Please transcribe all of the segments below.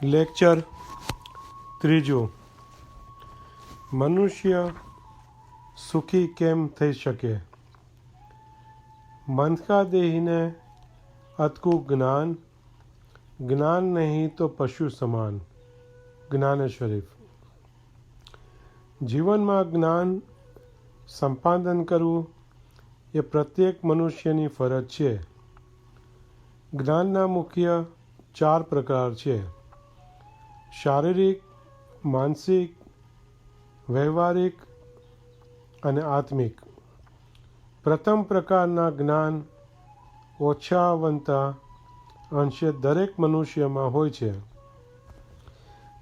Lecture 3. મનુષ્ય સુખી કેમ થઈ શકે? મંથકા દેહીને અતકું જ્ઞાન, જ્ઞાન નહીં તો પશુ સમાન. જ્ઞાન શરીફ. જીવનમાં જ્ઞાન સંપાદન કરવું એ પ્રત્યેક મનુષ્યની ફરજ છે. જ્ઞાનના મુખ્ય 4 પ્રકાર છે: શારીરિક, માનસિક, વ્યવહારિક અને આત્મિક. પ્રથમ પ્રકારના જ્ઞાન ઓછાવતા અંશે દરેક મનુષ્યમાં હોય છે,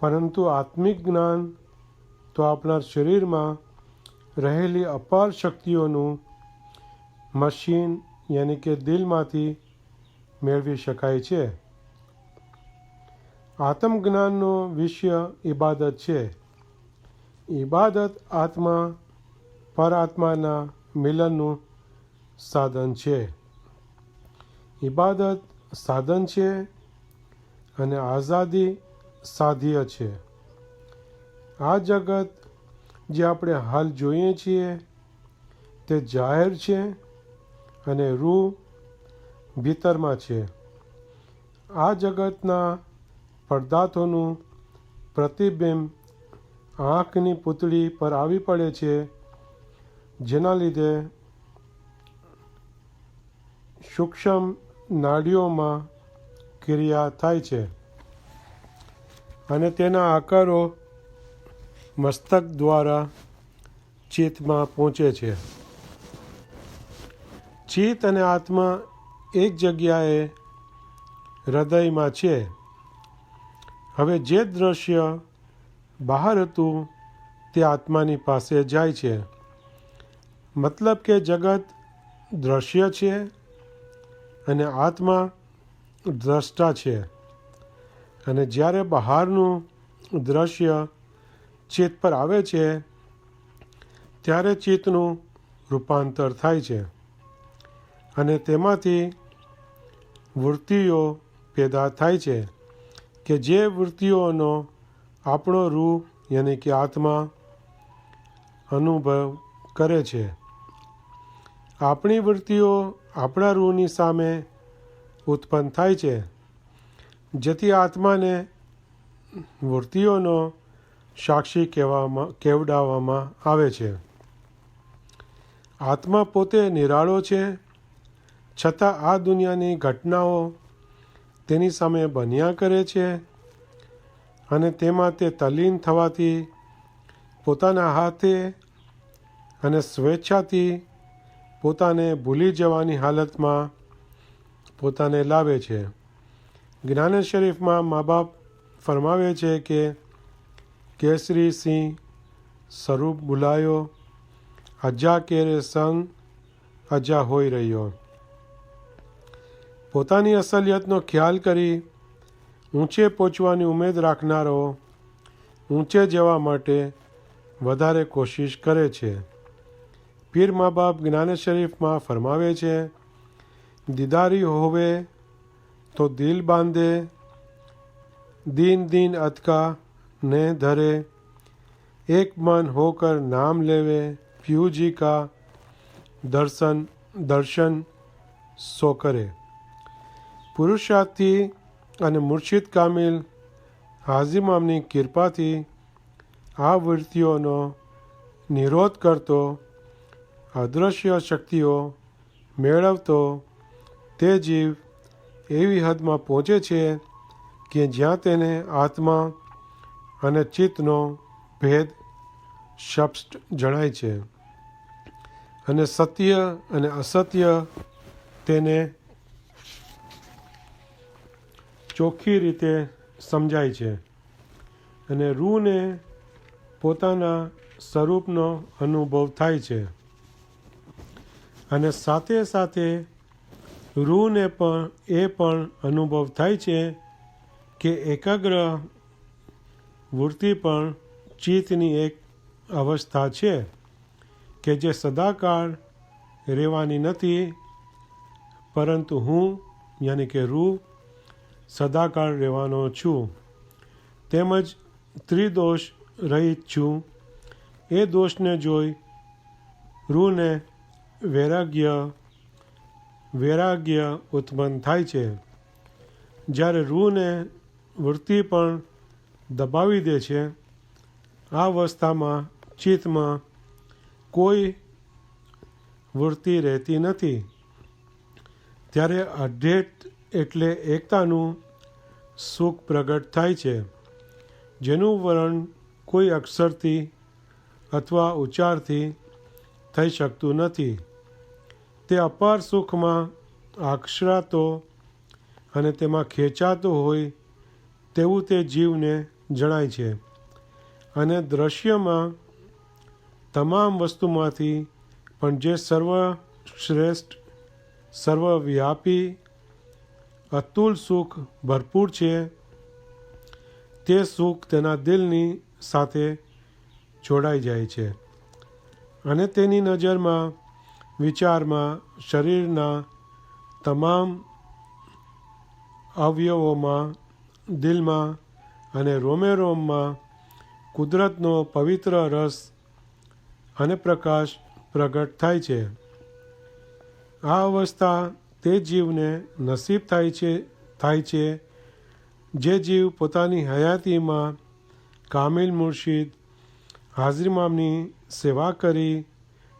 પરંતુ આત્મિક જ્ઞાન તો આપણા શરીરમાં રહેલી અપાર શક્તિઓનું મશીન યાની કે દિલમાંથી મેળવી શકાય છે. આત્મજ્ઞાનનો વિષય ઇબાદત છે. ઇબાદત આત્મા પરાત્માના મિલનનું સાધન છે. ઇબાદત સાધન છે અને આઝાદી સાધ્ય છે. આ જગત જે આપણે હાલ જોઈએ છીએ તે જાહેર છે અને રૂહ ભીતરમાં છે. આ જગતના પદાર્થોનું પ્રતિબિંબ આંખની પૂતળી પર આવી પડે છે, જેના લીધે સૂક્ષ્મ નાડીઓમાં ક્રિયા થાય છે અને તેના આકારો મસ્તક દ્વારા ચિત્તમાં પહોંચે છે. ચિત્ત અને આત્મા એક જગ્યાએ હૃદયમાં છે. હવે જે દ્રશ્ય બહાર હતું તે આત્માની પાસે જાય છે. મતલબ કે જગત દ્રશ્ય છે અને આત્મા દ્રષ્ટા છે. અને જ્યારે બહારનું દ્રશ્ય ચિત્ત પર આવે છે ત્યારે ચિત્તનું રૂપાંતર થાય છે અને તેમાંથી વૃત્તિઓ પેદા થાય છે કે જે વૃત્તિઓનો આપણો રૂહ યાની કે આત્મા અનુભવ કરે છે. આપણી વૃત્તિઓ આપણા રૂહની સામે ઉત્પન્ન થાય છે, જેથી આત્માને વૃત્તિઓનો સાક્ષી કહેવડાવવામાં આવે છે. આત્મા પોતે નિરાળો છે, છતાં આ દુનિયાની ઘટનાઓ તેની સામે બન્યા કરે છે અને તેમાં તે તલ્લીન થવાથી પોતાના હાથે અને સ્વેચ્છાથી પોતાને ભૂલી જવાની હાલતમાં પોતાને લાવે છે. જ્ઞાન શરીફમાં મા બાપ ફરમાવે છે કે કેસરી સિંહ સ્વરૂપ ભૂલાયો, અજા કેરે સંગ અજા હોઈ રહ્યો. પોતાની અસલિયતનો ખ્યાલ કરી ઊંચે પહોંચવાની ઉમેદ રાખનારો ઊંચે જવા માટે વધારે કોશિશ કરે છે. પીર મા બાપ જ્ઞાન શરીફમાં ફરમાવે છે, દીદારી હોવે તો દિલ બાંધે, દીન દીન અતકા ને ધરે, એક મન હોકર નામ લેવે, પ્યુજી કા દર્શન સો કરે. પુરુષાર્થી અને મુર્શિદ કામિલ હાજીમામની કૃપાથી આ વૃત્તિઓનો નિરોધ કરતો, અદૃશ્ય શક્તિઓ મેળવતો તે જીવ એવી હદમાં પહોંચે છે કે જ્યાં તેને આત્મા અને ચિત્તનો ભેદ સ્પષ્ટ જણાય છે અને સત્ય અને અસત્ય તેને ચોખ્ખી રીતે સમજાય છે અને રૂહને પોતાના સ્વરૂપનો અનુભવ થાય છે. અને સાથે સાથે રૂહને પણ અનુભવ થાય છે કે એકાગ્ર વૃત્તિ પણ ચિત્તની એક અવસ્થા છે કે જે સદાકાળ રહેવાની નથી, પરંતુ હું યાની કે રૂહ સદાકાળ રહેવાનો છું. તેમજ ત્રિદોષ રહિત છું, એ દોષને જોઈ રૂને વૈરાગ્ય ઉત્પન્ન થાય છે. જ્યારે રૂને વૃત્તિ પણ દબાવી દે છે, આ અવસ્થામાં ચિત્તમાં કોઈ વૃત્તિ રહેતી નથી. ત્યારે અદ્વૈત એટલે એકતાનું સુખ પ્રગટ થાય છે, જેનું વર્ણન કોઈ અક્ષરથી અથવા ઉચ્ચારથી થઈ શકતું નથી. તે અપાર સુખમાં આકર્ષાતો અને તેમાં ખેંચાતો હોય તેવું તે જીવને જણાય છે. અને દૃશ્યમાં તમામ વસ્તુમાંથી પણ જે સર્વશ્રેષ્ઠ, સર્વવ્યાપી, અતુલ સુખ ભરપૂર છે, તે સુખ તેના દિલની સાથે જોડાઈ જાય છે અને તેની નજરમાં, વિચારમાં, શરીરના તમામ અવયવોમાં, દિલમાં અને રોમે રોમમાં કુદરતનો પવિત્ર રસ અને પ્રકાશ પ્રગટ થાય છે. આ અવસ્થા તે જીવને નસીબ થાય છે જે જીવ પોતાની હયાતીમાં કામિલ મુર્શિદ હાજરી ઇમામની સેવા કરી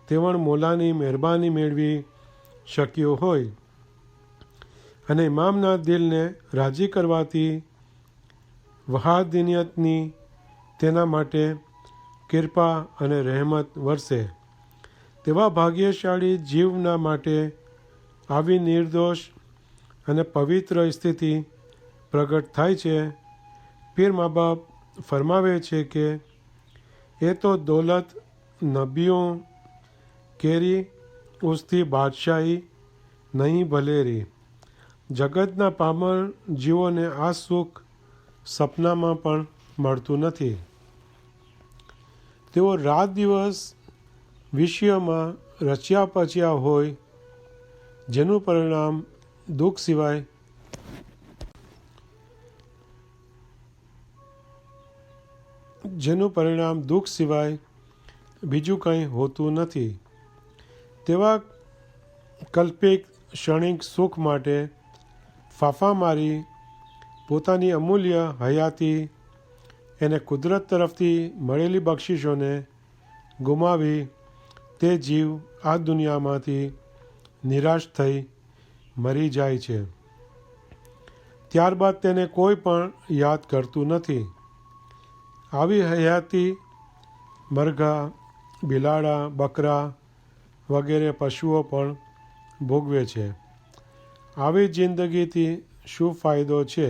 તેવણ મોલાની મહેરબાની મેળવી શક્યો હોય અને ઇમામના દિલને રાજી કરવાથી વહાદિનિયતની તેના માટે કૃપા અને રહેમત વરસે. તેવા ભાગ્યશાળી જીવના માટે આવી નિર્દોષ અને પવિત્ર સ્થિતિ પ્રગટ થાય છે. પીર મા બાપ ફરમાવે છે કે એ તો દોલત નબીઓ કેરી ઉસથી બાદશાહી નહીં ભલેરી. જગતના પામર જીવોને આ સુખ સપનામાં પણ મળતું નથી. તેઓ રાત દિવસ વિષયોમાં રચ્યા પચ્યા હોય, જેનું પરિણામ દુઃખ સિવાય બીજું કંઈ હોતું નથી. તેવા કલ્પિત ક્ષણિક સુખ માટે ફાંફા મારી પોતાની અમૂલ્ય હયાતી એને કુદરત તરફથી મળેલી બક્ષિશોને ગુમાવી તે જીવ આ દુનિયામાંથી નિરાશ થઈ મરી જાય છે. ત્યારબાદ તેને કોઈ પણ યાદ કરતું નથી. આવી હયાતી મરઘા, બિલાડા, બકરા વગેરે પશુઓ પણ ભોગવે છે. આવી જિંદગીથી શું ફાયદો છે?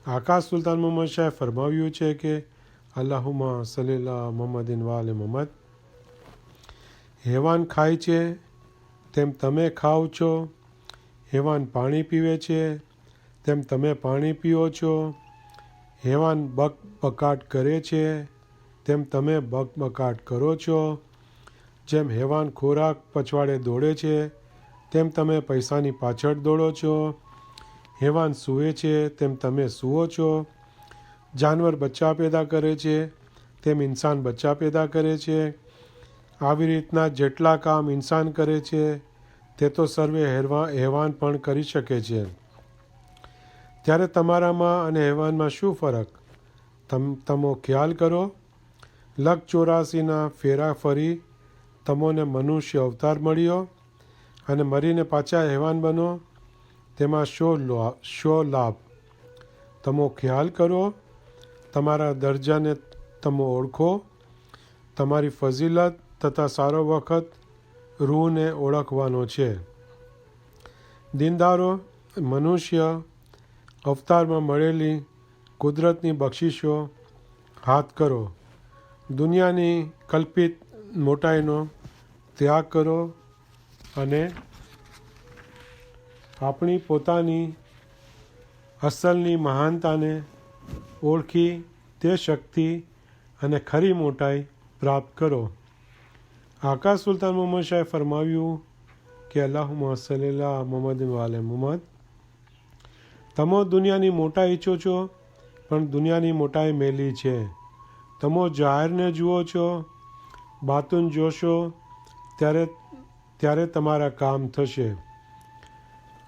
આકા સુલતાન મોહમ્મદ શાહે ફરમાવ્યું છે કે અલ્લાહુમ્મા સલ્લી અલા મુહમ્મદિન વ આલે મુહમ્મદ. હેવાન ખાય છે તેમ તમે ખાઓ છો, હેવાન પાણી પીવે છે તેમ તમે પાણી પીઓ છો, હેવાન બકબકાટ કરે છે તેમ તમે બકબકાટ કરો છો, જેમ હેવાન ખોરાક પછવાડે દોડે છે તેમ તમે પૈસાની પાછળ દોડો છો, હેવાન સૂવે છે તેમ તમે સૂવો છો, જાનવર બચ્ચા પેદા કરે છે તેમ ઇન્સાન બચ્ચા પેદા કરે છે. આવી રીતના જેટલા કામ ઇન્સાન કરે છે તે તો સર્વે હેવાન પણ કરી શકે છે. ત્યારે તમારામાં અને હેવાનમાં શું ફરક? તમો ખ્યાલ કરો. 184 ફેરા ફરી તમોને મનુષ્ય અવતાર મળ્યો અને મરીને પાછા હેવાન બનો, તેમાં શો લાભ? તમો ખ્યાલ કરો. તમારા દરજ્જાને તમો ઓળખો. તમારી ફઝીલત તથા સારો વખત રૂહને ઓળખવાનો છે. દીનદારો, મનુષ્ય અવતારમાં મળેલી કુદરતની બક્ષિશો હાથ કરો. દુનિયાની કલ્પિત મોટાઈનો ત્યાગ કરો અને આપણી પોતાની અસલની મહાનતાને ઓળખી તે શક્તિ અને ખરી મોટાઈ પ્રાપ્ત કરો. આકા સુલતાન મોહમ્મદ શાહે ફરમાવ્યું કે અલ્લાહુમ્મા સલ્લી અલા મુહમ્મદિન વ આલે મુહમ્મદ. તમો દુનિયાની મોટા ઈચ્છો છો પણ દુનિયાની મોટાઈ મેલી છે. તમો જાહેરને જુઓ છો, બાતુન જોશો ત્યારે તમારા કામ થશે.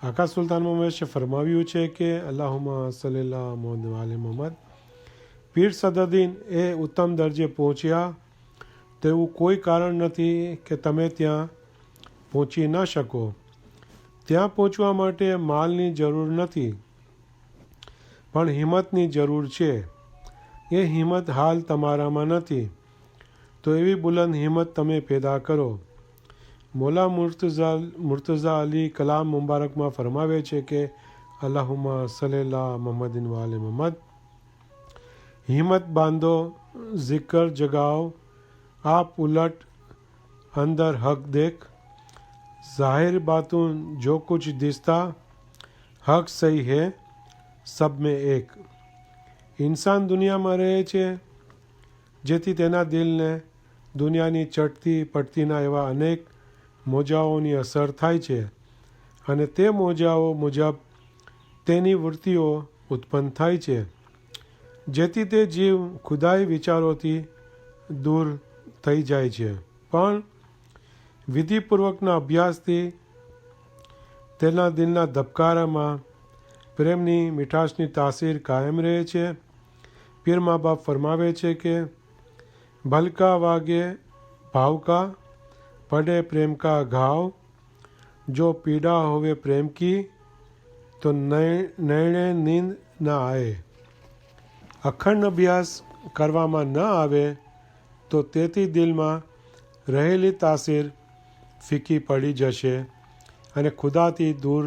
આકા સુલતાન મોહમ્મદ ફરમાવ્યું છે કે અલ્લાહુમ્મા સલ્લી મોહમ્મદ વાલે મોહમ્મદ. પીર સદરુદ્દીન એ ઉત્તમ દરજે પહોંચ્યા તેવું કોઈ કારણ નથી કે તમે ત્યાં પહોંચી ન શકો. ત્યાં પહોંચવા માટે માલની જરૂર નથી, પણ હિંમતની જરૂર છે. એ હિંમત હાલ તમારામાં નથી, તો એવી બુલંદ હિંમત તમે પેદા કરો. મૌલા મુર્તઝા અલી કલામ મુબારકમાં ફરમાવે છે કે અલ્લાહુમ્મા સલ્લી મુહમ્મદિન વાલે મુહમ્મદ. હિંમત બાંધો, જિકર જગાઓ, आप उलट अंदर हक देख, जाहिर बातून जो कुछ दिसता हक सही है सब में एक. ઇન્સાન દુનિયામાં રહે છે જેથી તેના દિલને દુનિયાની ચડતી પડતીના એવા અનેક મોજાઓની અસર થાય છે અને તે મોજાઓ મુજબ તેની વૃત્તિઓ ઉત્પન્ન થાય છે, જેથી તે જીવ ખુદાઈ વિચારોથી દૂર થઈ જાય છે. પણ વિધિપૂર્વકના અભ્યાસથી તેના દિલના ધબકારામાં પ્રેમની મીઠાશની તાસીર કાયમ રહે છે. પીર મા બાપ ફરમાવે છે કે ભલકા વાગે ભાવ કા, પડે પ્રેમ કા ઘાવ, જો પીડા હોવે પ્રેમ કી તો નૈણે નીંદ ન આए. અખંડ અભ્યાસ કરવામાં ન આવે તો તેથી દિલમાં રહેલી તાસીર ફીકી પડી જશે અને ખુદાથી દૂર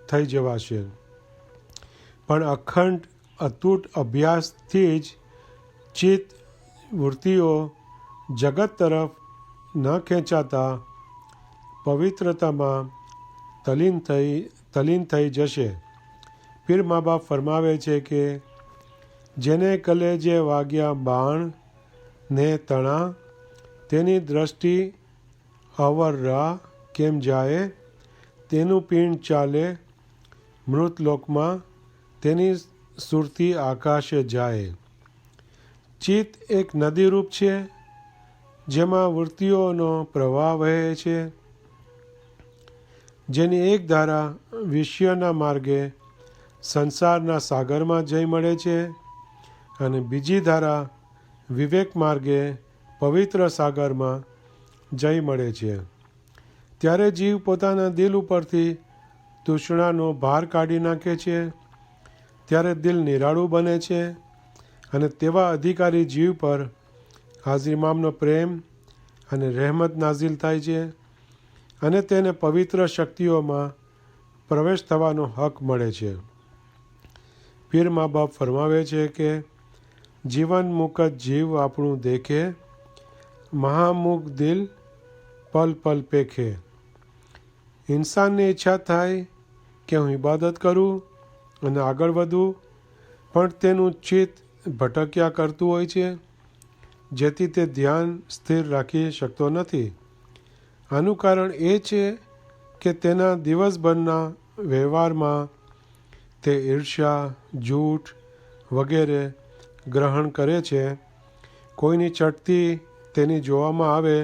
થઈ જવાશે. પણ અખંડ અતૂટ અભ્યાસથી જ ચિત્ત વૃત્તિઓ જગત તરફ ન ખેંચાતા પવિત્રતામાં તલીન થઈ જશે. પીર મા બાપ ફરમાવે છે કે જેને કલેજે વાગ્યા બાણ ને તણા, તેની દ્રષ્ટિ અવર રાહ કેમ જાય, તેનું પીણ ચાલે મૃતલોકમાં, તેની સુરતી આકાશે જાય. ચિત્ત એક નદીરૂપ છે જેમાં વૃત્તિઓનો પ્રવાહ વહે છે, જેની એક ધારા વિષયના માર્ગે સંસારના સાગરમાં જઈ મળે છે અને બીજી ધારા વિવેક માર્ગે પવિત્ર સાગરમાં જઈ મળે છે. ત્યારે જીવ પોતાના દિલ ઉપરથી તૃષ્ણાનો ભાર કાઢી નાખે છે. ત્યારે દિલ નિરાળું બને છે અને તેવા અધિકારી જીવ પર હાજર ઇમામનો પ્રેમ અને રહેમત નાઝિલ થાય છે અને તેને પવિત્ર શક્તિઓમાં પ્રવેશ થવાનો હક મળે છે. પીર મા બાપ ફરમાવે છે કે જીવન મુકત જીવ આપણું દેખે, મહામુખ દિલ પલ પલ પેખે. ઇન્સાનની ઈચ્છા થાય કે હું ઇબાદત કરું અને આગળ વધું, પણ તેનું ચિત્ત ભટક્યા કરતું હોય છે, જેથી તે ધ્યાન સ્થિર રાખી શકતો નથી. આનું કારણ એ છે કે તેના દિવસભરના વ્યવહારમાં તે ઈર્ષ્યા, જૂઠ વગેરે ગ્રહણ કરે છે. કોઈની ચડતી તેની જોવામાં આવે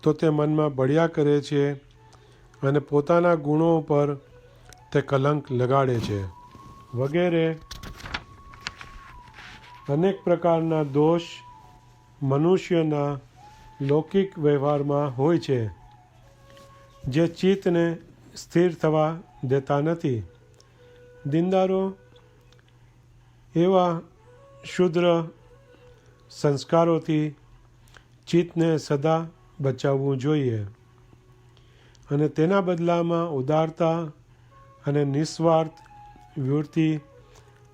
તો તે મનમાં બળ્યા કરે છે અને પોતાના ગુણો પર તે કલંક લગાડે છે વગેરે અનેક પ્રકારના દોષ મનુષ્યના લૌકિક વ્યવહારમાં હોય છે, જે ચિત્તને સ્થિર થવા દેતા નથી. દીનદારો એવા શુદ્ર સંસ્કારોથી ચિત્તને સદા બચાવવું જોઈએ અને તેના બદલામાં ઉદારતા અને નિસ્વાર્થ વૃત્તિ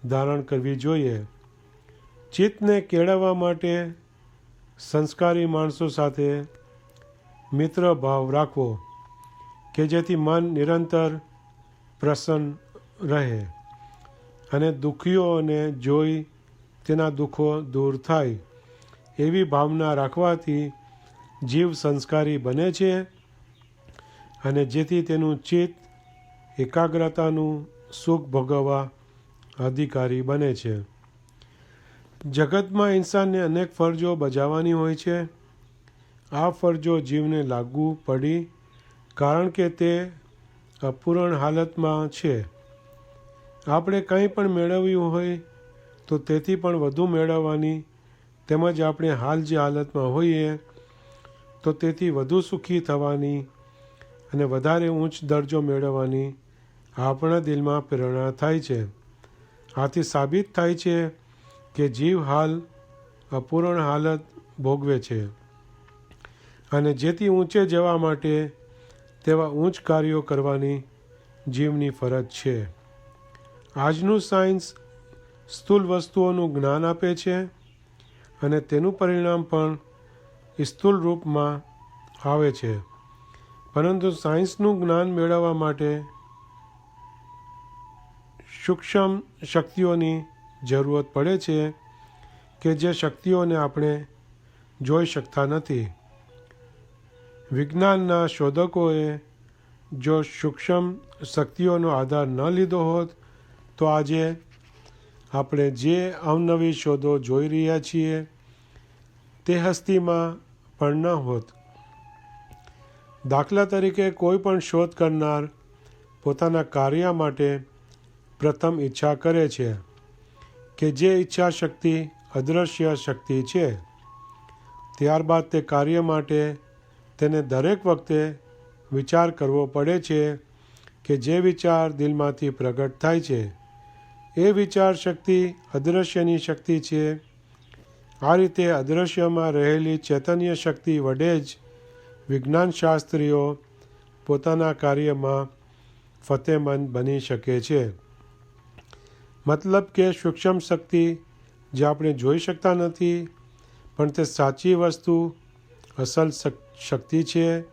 ધારણ કરવી જોઈએ. ચિત્તને કેળવવા માટે સંસ્કારી માણસો સાથે મિત્ર ભાવ રાખવો કે જેથી મન નિરંતર પ્રસન્ન રહે અને દુઃખીઓને જોઈ તેના દુઃખો દૂર થાય. એવી ભાવના રાખવાથી જીવ સંસ્કારી બને છે અને જેથી તેનું ચિત્ત એકાગ્રતાનું સુખ ભોગવવા અધિકારી બને છે. જગતમાં ઇન્સાનને અનેક ફરજો બજાવવાની હોય છે. આ ફરજો જીવને લાગુ પડી કારણ કે તે અપૂર્ણ હાલતમાં છે. આપણે કંઈ પણ મેળવ્યું હોય તો તેથી પણ વધુ મેળવવાની તેમજ આપણે હાલ જે હાલતમાં હોઈએ તો તેથી વધુ સુખી થવાની અને વધારે ઉચ્ચ દરજ્જો મેળવવાની આપણા દિલમાં પ્રેરણા થાય છે. આથી સાબિત થાય છે કે જીવ હાલ અપૂર્ણ હાલત ભોગવે છે અને જેથી ઊંચે જવા માટે તેવા ઉચ્ચ કાર્યો કરવાની જીવની ફરજ છે. આજનું સાયન્સ સ્થૂળ વસ્તુઓનું જ્ઞાન આપે છે અને તેનું પરિણામ પણ સ્થૂળ રૂપમાં આવે છે. પરંતુ સાયન્સનું જ્ઞાન મેળવવા માટે સૂક્ષ્મ શક્તિઓની જરૂરત પડે છે કે જે શક્તિઓને આપણે જોઈ શકતા નથી. વિજ્ઞાનના શોધકોએ જો સૂક્ષ્મ શક્તિઓનો આધાર ન લીધો હોત તો આજે આપણે જે અવનવી શોધો જોઈ રહ્યા છીએ તે હસ્તીમાં પણ ન હોત. દાખલા તરીકે કોઈ પણ શોધ કરનાર પોતાના કાર્ય માટે પ્રથમ ઈચ્છા કરે છે કે જે ઈચ્છા શક્તિ અદૃશ્ય શક્તિ છે. ત્યારબાદ તે કાર્ય માટે તેને દરેક વખતે વિચાર કરવો પડે છે કે જે વિચાર દિલમાંથી પ્રગટ થાય છે એ વિચાર શક્તિ અદૃશ્યની શક્તિ છે. આ રીતે અદૃશ્યમાં રહેલી ચૈતન્ય શક્તિ વડે જ વિજ્ઞાનશાસ્ત્રીઓ પોતાના કાર્યમાં ફતેમંદ બની શકે છે. મતલબ કે સૂક્ષ્મ શક્તિ જે આપણે જોઈ શકતા નથી પણ તે સાચી વસ્તુ અસલ શક્તિ છે.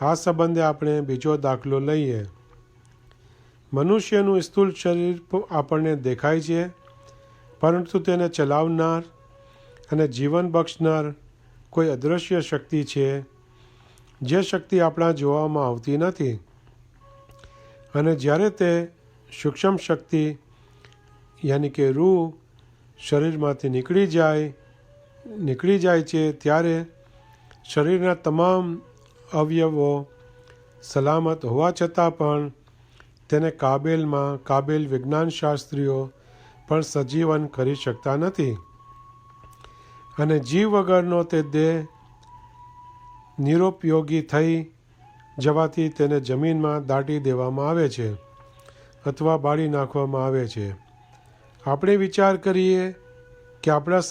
આ સંબંધે આપણે બીજો દાખલો લઈએ. મનુષ્યનું સ્થૂળ શરીર આપણને દેખાય છે પરંતુ તેને ચલાવનાર અને જીવન બક્ષનાર કોઈ અદૃશ્ય શક્તિ છે જે શક્તિ આપણા જોવામાં આવતી નથી. અને જ્યારે તે સૂક્ષ્મ શક્તિ યાની કે રૂહ શરીરમાંથી નીકળી જાય છે ત્યારે શરીરના તમામ અવયવો સલામત હોવા છતાં પણ તેને કાબેલ વિજ્ઞાનશાસ્ત્રીઓ પણ સજીવન કરી શકતા નથી અને જીવ વગરનો તે દેહ નિરુપયોગી થઈ જવાથી તેને જમીનમાં દાટી દેવામાં આવે છે અથવા બાળી નાખવામાં આવે છે. આપણે વિચાર કરીએ કે આપણા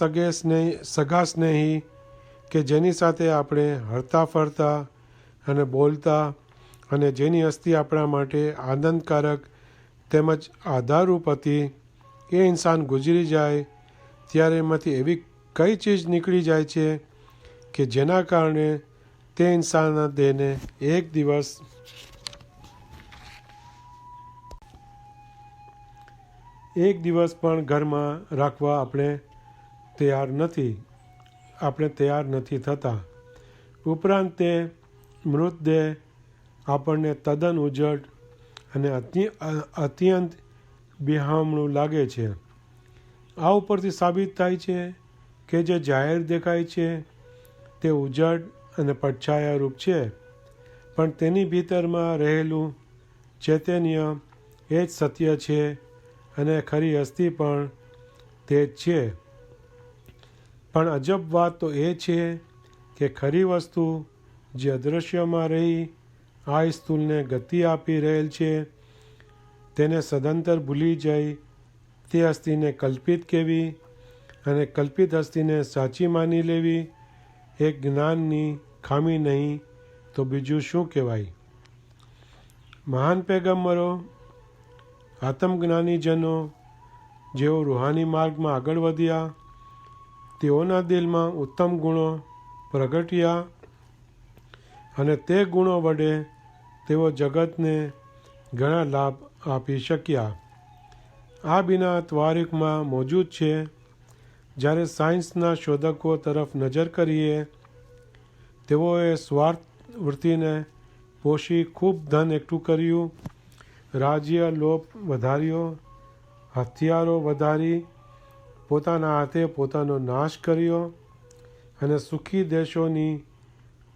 સગા સ્નેહી કે જેની સાથે આપણે હરતા ફરતા અને બોલતા અને જેની હસ્તી આપણા માટે આનંદકારક તેમજ આધારરૂપ હતી એ ઇન્સાન ગુજરી જાય ત્યારે એમાંથી એવી કઈ ચીજ નીકળી જાય છે કે જેના કારણે તે ઇન્સાનના દેહને એક દિવસ પણ ઘરમાં રાખવા આપણે તૈયાર નથી થતા. ઉપરાંત તે મૃતદેહ આપણને તદ્દન ઉજ્જડ અને અત્યંત બિહામણું લાગે છે. આ ઉપરથી સાબિત થાય છે કે જે જાહેર દેખાય છે તે ઉજ્જડ અને પડછાયા રૂપ છે પણ તેની ભીતરમાં રહેલું ચૈતન્ય એ જ સત્ય છે અને ખરી હસ્તી પણ તે જ છે. પણ અજબ વાત તો એ છે કે ખરી વસ્તુ જે અદૃશ્યમાં રહી આ સ્થૂલને ગતિ આપી રહેલ છે તેને સદંતર ભૂલી જઈ તે હસ્તીને કલ્પિત કહેવી અને કલ્પિત હસ્તીને સાચી માની લેવી એ જ્ઞાનની ખામી નહીં તો બીજું શું કહેવાય. મહાન પૈગંબરો આત્મજ્ઞાનીજનો જેઓ રૂહાની માર્ગમાં આગળ વધ્યા તેઓના દિલમાં ઉત્તમ ગુણો પ્રગટ્યા અને તે ગુણો વડે તેઓ જગતને ઘણા લાભ આપી શક્યા. આ બિના ત્વારીખમાં મોજૂદ છે. જ્યારે સાયન્સના શોધકો તરફ નજર કરીએ તેઓએ સ્વાર્થ વૃત્તિને પોષી ખૂબ ધન એકઠું કર્યું, રાજ્ય લોભ વધાર્યો, હથિયારો વધારી પોતાના હાથે પોતાનો નાશ કર્યો અને સુખી દેશોની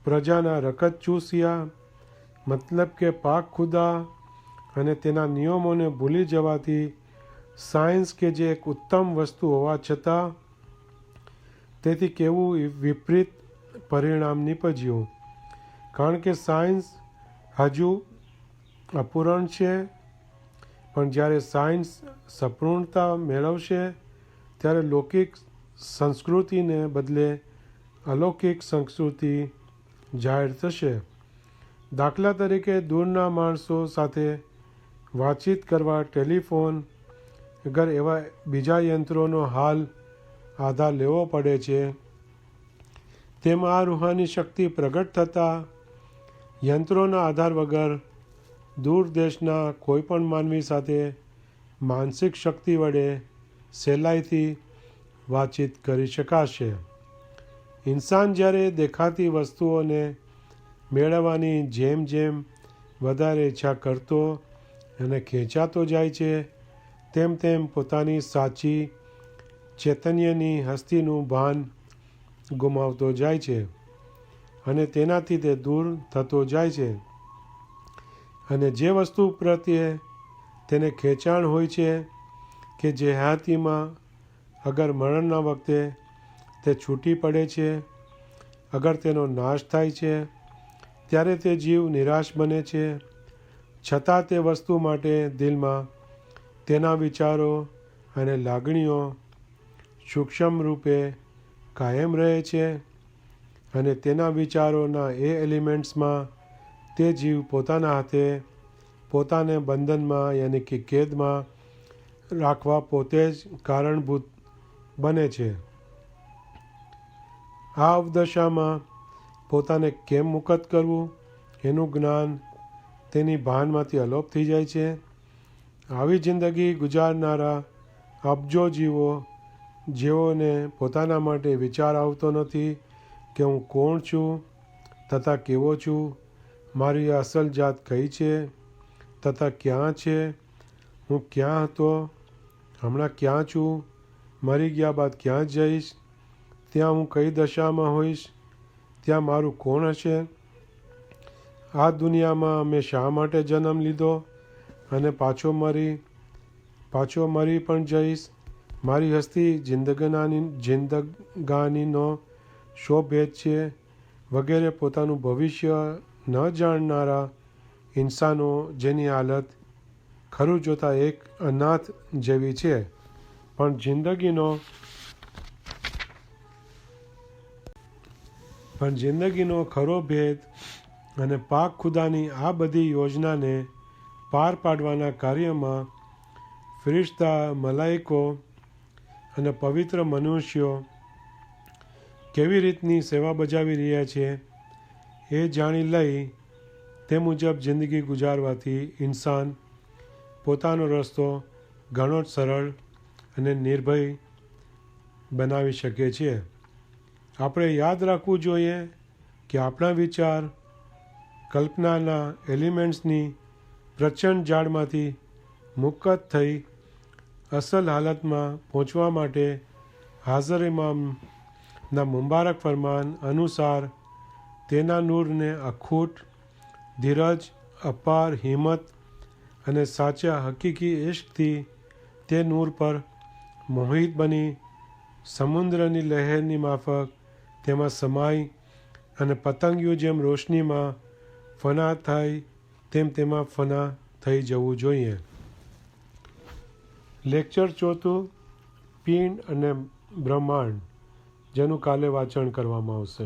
પ્રજાના રકત ચૂસ્યા, મતલબ કે પાક ખુદા અને તેના નિયમોને ભૂલી જવાથી સાયન્સ કે જે એક ઉત્તમ વસ્તુ હોવા છતાં તેથી કેવું વિપરીત પરિણામ નીપજ્યું. કારણ કે સાયન્સ હજુ અપૂર્ણ છે, પણ જ્યારે સાયન્સ સંપૂર્ણતા મેળવશે ત્યારે લૌકિક સંસ્કૃતિને બદલે અલૌકિક સંસ્કૃતિ જાહેર થશે. દાખલા તરીકે દૂરના માણસો સાથે વાતચીત કરવા ટેલિફોન વગર એવા બીજા યંત્રોનો હાલ આધાર લેવો પડે છે, તેમ આ રૂહાની શક્તિ પ્રગટ થતાં યંત્રોના આધાર વગર દૂર દેશના કોઈપણ માનવી સાથે માનસિક શક્તિ વડે સહેલાઈથી વાતચીત કરી શકાશે. ઇન્સાન જ્યારે દેખાતી વસ્તુઓને મેળવવાની જેમ જેમ વધારે ઈચ્છા કરતો અને ખેંચાતો જાય છે, તેમ તેમ પોતાની સાચી ચૈતન્યની હસ્તીનું ભાન ગુમાવતો જાય છે અને તેનાથી તે દૂર થતો જાય છે. અને જે વસ્તુ પ્રત્યે તેને ખેંચાણ હોય છે કે જે હયાતીમાં અગર મરણના વખતે તે છૂટી પડે છે, અગર તેનો નાશ થાય છે ત્યારે તે જીવ નિરાશ બને છે, છતાં તે વસ્તુ માટે દિલમાં તેના વિચારો અને લાગણીઓ સૂક્ષ્મ રૂપે કાયમ રહે છે અને તેના વિચારોના એ એલિમેન્ટ્સમાં તે જીવ પોતાના હાથે પોતાને બંધનમાં યાની કે કેદમાં રાખવા પોતે જ કારણભૂત બને છે. આ અવદશામાં પોતાને કેમ મુક્ત કરવું એનું જ્ઞાન તેની ભાનમાંથી અલોપ થઈ જાય છે. આવી જિંદગી ગુજારનારા અબજો જીવો જેઓને પોતાના માટે વિચાર આવતો નથી કે હું કોણ છું તથા કેવો છું, મારી અસલ જાત કઈ છે તથા ક્યાં છે, હું ક્યાં હતો, હમણાં ક્યાં છું, મરી ગયા બાદ ક્યાં જઈશ, ત્યાં હું કઈ દશામાં હોઈશ, ત્યાં મારું કોણ હશે, આ દુનિયામાં મેં શા માટે જન્મ લીધો અને પાછો મરી પણ જઈશ, મારી હસ્તી જિંદગાનીનો શો ભેદ છે વગેરે. પોતાનું ભવિષ્ય ન જાણનારા ઇન્સાનો જેની હાલત ખરું જોતાં એક અનાથ જેવી છે, પણ જિંદગીનો ખરો ભેદ અને પાક ખુદાની આ બધી યોજનાને પાર પાડવાના કાર્યમાં ફિરિશ્તા, મલાઈકો અને પવિત્ર મનુષ્યો કેવી રીતની સેવા બજાવી રહ્યા છે એ જાણી લઈ તે મુજબ જિંદગી ગુજારવાથી ઇન્સાન પોતાનો રસ્તો ઘણો જ સરળ અને નિર્ભય બનાવી શકે છે. આપણે યાદ રાખવું જોઈએ કે આપણા વિચાર કલ્પનાના એલિમેન્ટ્સની પ્રચંડ જાળમાંથી મુક્ત થઈ અસલ હાલતમાં પહોંચવા માટે હાજર ઇમામના મુબારક ફરમાન અનુસાર તેના નૂરને અખૂટ, ધીરજ, અપાર હિંમત અને સાચા હકીકી ઇશ્કથી તે નૂર પર મોહિત બની સમુદ્રની લહેરની માફક તેમાં સમાઈ અને પતંગિયું જેમ રોશનીમાં ફના થાય તેમ તેમાં ફના થઈ જવું જોઈએ. લેક્ચર 4 પિંડ અને બ્રહ્માંડ, જેનું કાલે વાંચન કરવામાં આવશે.